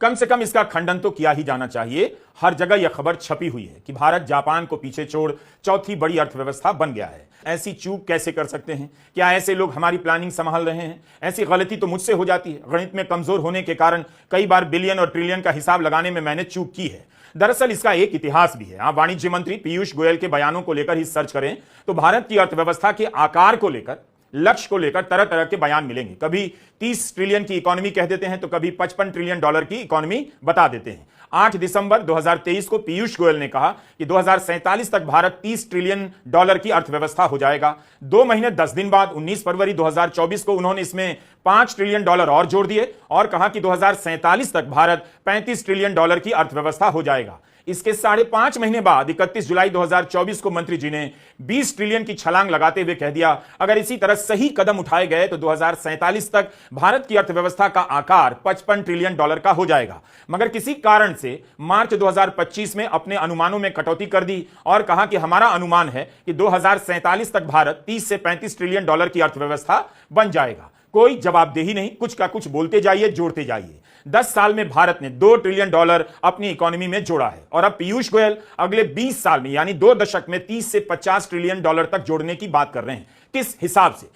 कम से कम इसका खंडन तो किया ही जाना चाहिए। हर जगह यह खबर छपी हुई है कि भारत जापान को पीछे छोड़ चौथी बड़ी अर्थव्यवस्था बन गया है। ऐसी चूक कैसे कर सकते हैं? क्या ऐसे लोग हमारी प्लानिंग संभाल रहे हैं? ऐसी गलती तो मुझसे हो जाती है। गणित में कमजोर होने के कारण कई बार बिलियन और ट्रिलियन का हिसाब लगाने में मैंने चूक की है। दरअसल इसका एक इतिहास भी है। आप वाणिज्य मंत्री पीयूष गोयल के बयानों को लेकर ही सर्च करें तो भारत की अर्थव्यवस्था के आकार को लेकर, लक्ष्य को लेकर तरह तरह के बयान मिलेंगे। कभी 30 ट्रिलियन की इकोनॉमी कह देते हैं तो कभी 55 ट्रिलियन डॉलर की इकोनॉमी बता देते हैं। 8 दिसंबर 2023 को पीयूष गोयल ने कहा कि 2047 तक भारत 30 ट्रिलियन डॉलर की अर्थव्यवस्था हो जाएगा। 2 महीने 10 दिन बाद 19 फरवरी 2024 को उन्होंने इसमें 5 ट्रिलियन डॉलर और जोड़ दिए और कहा कि 2047 तक भारत 35 ट्रिलियन डॉलर की अर्थव्यवस्था हो जाएगा। इसके 5.5 महीने बाद 31 जुलाई 2024 को मंत्री जी ने 20 ट्रिलियन की छलांग लगाते हुए कह दिया, अगर इसी तरह सही कदम उठाए गए तो 2047 तक भारत की अर्थव्यवस्था का आकार 55 ट्रिलियन डॉलर का हो जाएगा। मगर किसी कारण से मार्च 2025 में अपने अनुमानों में कटौती कर दी और कहा कि हमारा अनुमान है कि 2047 तक भारत 30 से 35 ट्रिलियन डॉलर की अर्थव्यवस्था बन जाएगा। कोई जवाबदेही नहीं, कुछ का कुछ बोलते जाइए, जोड़ते जाइए। 10 साल में भारत ने 2 ट्रिलियन डॉलर अपनी इकोनॉमी में जोड़ा है और अब पीयूष गोयल अगले 20 साल में यानी 2 दशक में 30 से 50 ट्रिलियन डॉलर तक जोड़ने की बात कर रहे हैं। किस हिसाब से?